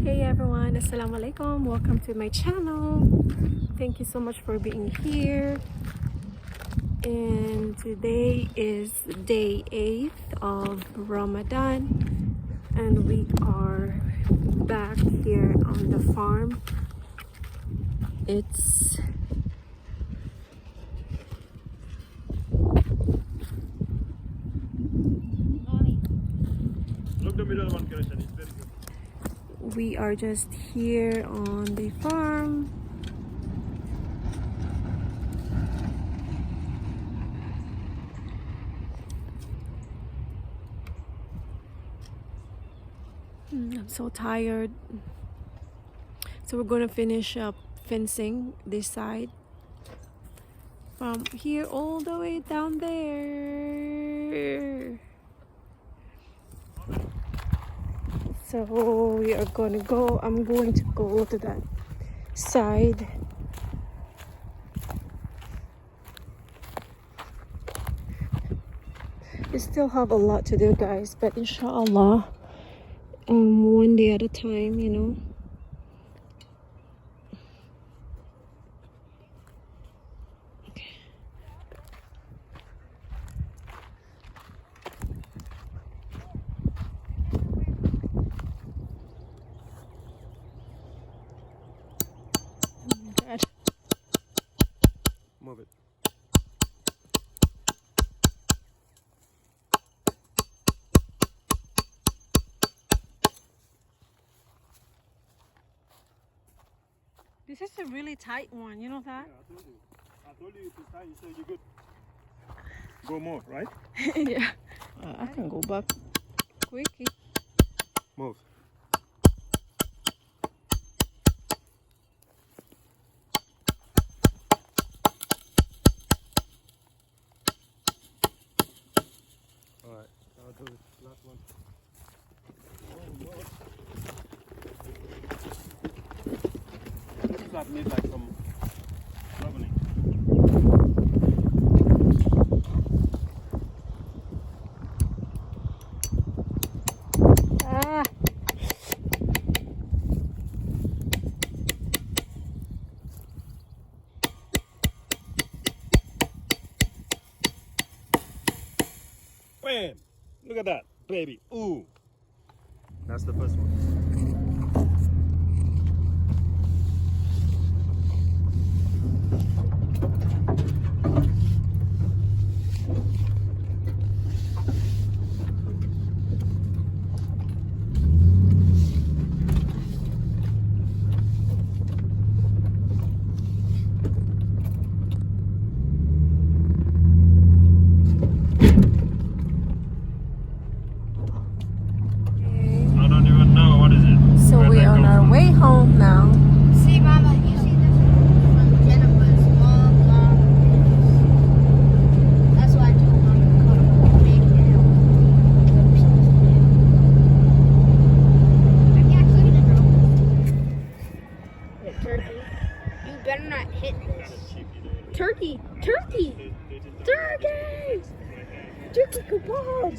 Hey everyone, Assalamalikum. Welcome to my channel. Thank you so much for being here. And today is day 8 of Ramadan, and we are back here on the farm. It's we are just here on the farm. I'm so tired. So we're gonna finish up fencing this side from here all the way down there. So we are gonna go. I'm going to go to that side. We still have a lot to do, guys, but inshallah, one day at a time, you know. Okay. Oh my God. Move it. This is a really tight one, you know that? Yeah, I told you to tie. You said you're good. Go more, right? Yeah. I can go back quickly. Move. Alright, I'll do it. Last one. Oh, Lord. Looks like need like some leveling. Ah. Bam! Look at that, baby. Ooh. That's the first one. I don't even know what is it. So Where we're they on come our from. way home now. See, Mama, you see this from Jennifer's all long nails. That's why I told Mama to cut them big nail. Yeah, look at it, girl. Yeah, turkey. You better not hit this. Turkey! Turkey! Turkey! Turkey kebab!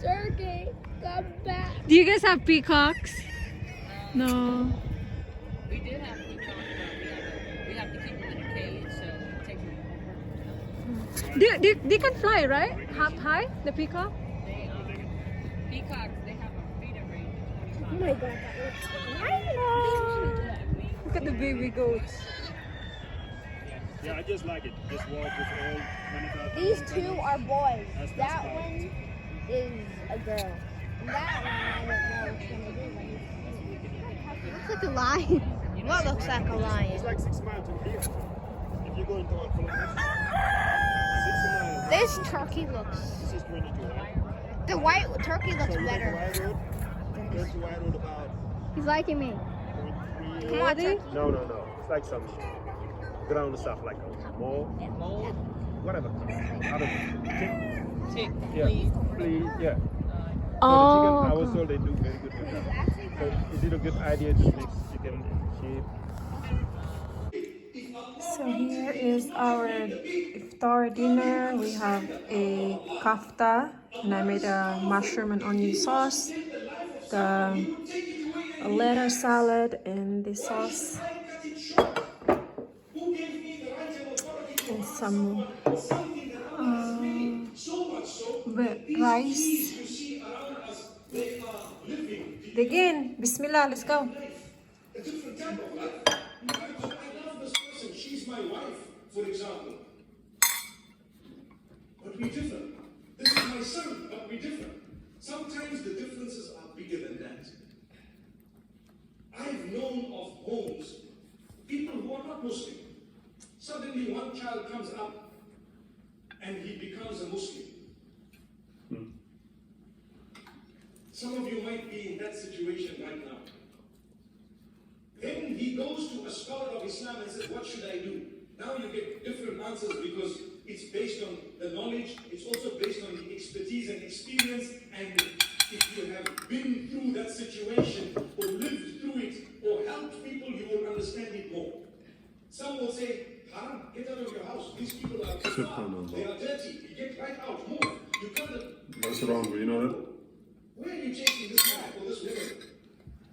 Turkey! Come back! Do you guys have peacocks? No. We did have peacocks, but we have to keep them in a cage, so it takes them. They can fly, right? Up high, the peacock? Peacocks, they have a feeder range of 25. Oh my god, that looks nice! Look at the baby goats. Yeah, I just like it. Just walk with all. These two are boys. That's That fine. one is a girl. And that one, I don't know which one it is. Looks like a lion. What looks like a It's lion? like 6 miles from here. If you go into one kilometer, 6 miles. This turkey looks. This is 22, right? The white turkey looks So you take the better. wide road. Go to wide road about He's liking me. 0.3. Come on, turkey. No. It's like some ground stuff, like a mole, whatever. I don't know. Tick, Yeah. Please, yeah. So the chicken, I was Oh. told they do very good with that. So is it a good idea to mix chicken and sheep? So here is our iftar dinner. We have a kafta, and I made a mushroom and onion sauce. a lettuce salad and the sauce and some rice. Begin. Bismillah, let's go. A different type of life. I love this person. She's my wife, for example. But we're different. This is my son, but we're different. Sometimes the differences are bigger than that. I've known of homes, people who are not Muslim. Suddenly one child comes up and he becomes a Muslim. Some of you might be in that situation right now. Then he goes to a scholar of Islam and says, what should I do? Now you get different answers because it's based on the knowledge, it's also based on the expertise and experience, and if you have been through that situation or lived through it or helped people, you will understand it more. Some will say, Haram, get out of your house. These people are they are dirty. You get right out, move. You can't. That's wrong, you know that? Where are you chasing this man or this woman?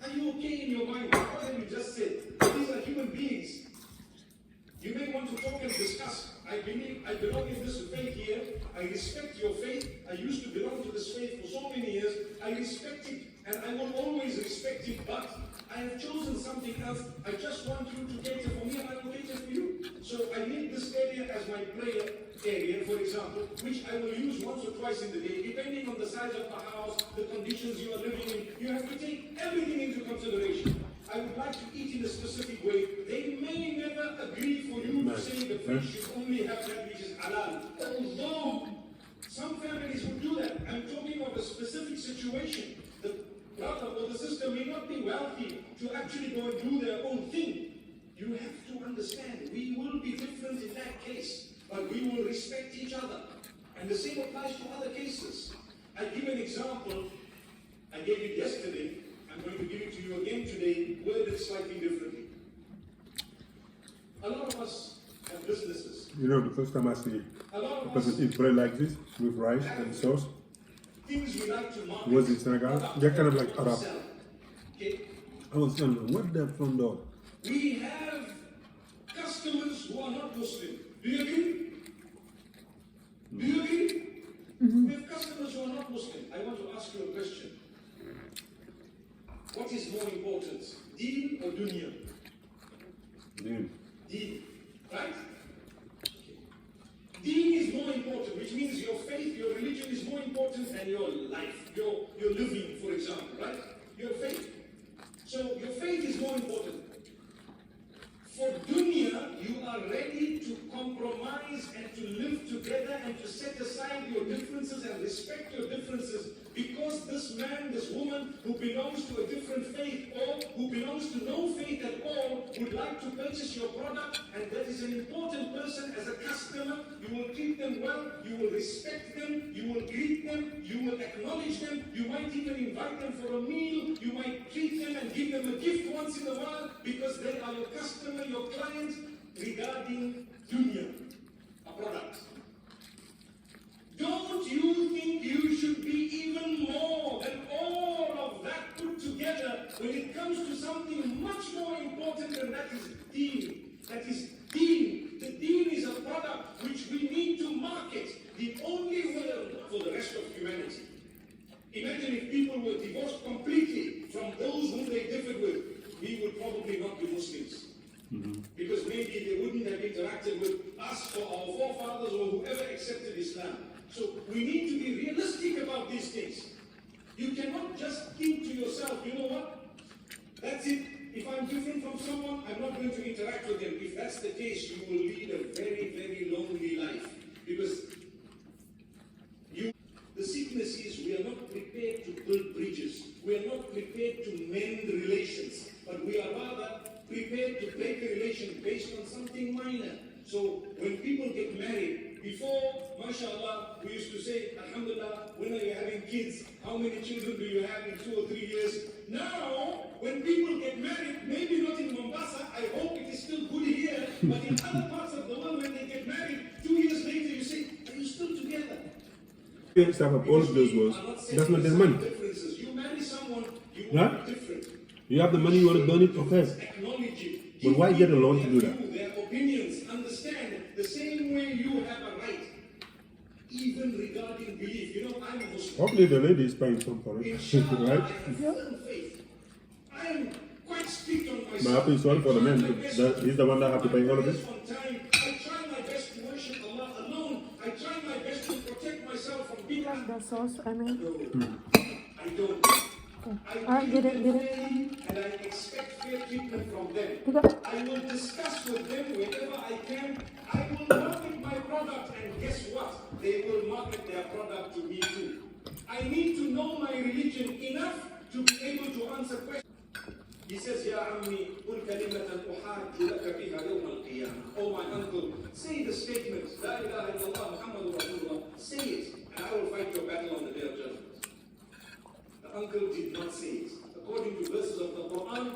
Are you okay in your mind? What have you just said? These are human beings. You may want to talk and discuss. I belong in this faith here. I respect your faith. I used to belong to this faith for so many years. I respect it and I will always respect it, but I have chosen something else. I just want you to cater for me and I will cater for you. So I need this area as my prayer area, for example, which I will use once or twice in the day, depending on the size of the house, the conditions you are living in. You have to take everything into consideration. I would like to eat in a specific way. They may never agree for you to say the fish should only have that which is halal. Although some families would do that. I'm talking of a specific situation. The brother or the sister may not be wealthy to actually go and do their own thing. You have to understand, we will be different in that case, but we will respect each other. And the same applies to other cases. I give an example. I gave it yesterday. I'm going to give it to you again today, worded slightly differently. A lot of us have businesses. You know, the first time I see a person eat bread like this with rice and sauce, Things we like to market. was in Senegal. They're kind of like Arab. Okay? I was wondering, what that from though? We have customers who are not Muslim. Do you agree? Do you agree? We have customers who are not Muslim. I want to ask you a question. What is more important, deen or dunya? Deen. Deen, right? Okay. Deen is more important, which means your faith, your religion is more important than your life, your living, for example, right? Your faith. So your faith is more important. For dunya, you are ready to compromise and to live together and to set aside your differences and respect your differences because this man, this woman who belongs to a different faith or who belongs to no faith at all would like to purchase your product, and that is an important person as a customer. You will treat them well, you will respect them, you will greet them, you will acknowledge them, you might even invite them for a meal, you might treat them and give them a gift once in a while because they are your customer, your client, regarding dunya, a product. Don't you think you should be even more than all of that put together when it comes to something much more important than that is deen? That is deen. The deen is a product which we need to market. The only way for the rest of humanity. Imagine if people were divorced completely from those whom they differed with. We would probably not be Muslims. Because maybe they wouldn't have interacted with us or our forefathers or whoever accepted Islam. So we need to be realistic about these things. You cannot just think to yourself, you know what? That's it. If I'm different from someone, I'm not going to interact with them. If that's the case, you will lead a very, very lonely life. Because the sickness is we are not prepared to build bridges. We are not prepared to mend relations. But we are rather prepared to break a relation based on something minor. So when people get married, before, mashallah, we used to say, alhamdulillah, when are you having kids? How many children do you have in 2 or 3 years? Now, when people get married, maybe not in Mombasa, I hope it is still good here, but in other parts of the world, when they get married, 2 years later, you say, are you still together? The stuff of all of those was, that's not their money. You marry someone, You Huh? are different. You have the money, you want to burn it, okay. Acknowledge it. But why get a loan to do that? Their opinions, understand the same way you have a right. Even regarding belief. You know, I'm a Muslim. Hopefully the lady is paying some for it, Inshallah, right? I have firm faith. I am quite strict on myself. But I feel sorry for the man. He's the one that have to pay all of this. On time. I try my best to worship Allah alone. I try my best to protect myself from being. The sauce, I mean. I don't. Alright, get it. And I expect fair treatment from them. You got- I will discuss with them whenever I can. I will market my product, and guess what? They will market their product to me too. I need to know my religion enough to be able to answer questions. He says, Ya Ammi, قُلْ كَلِمَةً أُحَاجُّ لَكَ بِهَا يَوْمَ الْقِيَامَةِ. Oh my uncle, say the statement, La ilaha illallah Muhammadur Rasulullah. Say it, and I will fight your battle on the day of judgment. The uncle did not say it. According to verses of the Quran,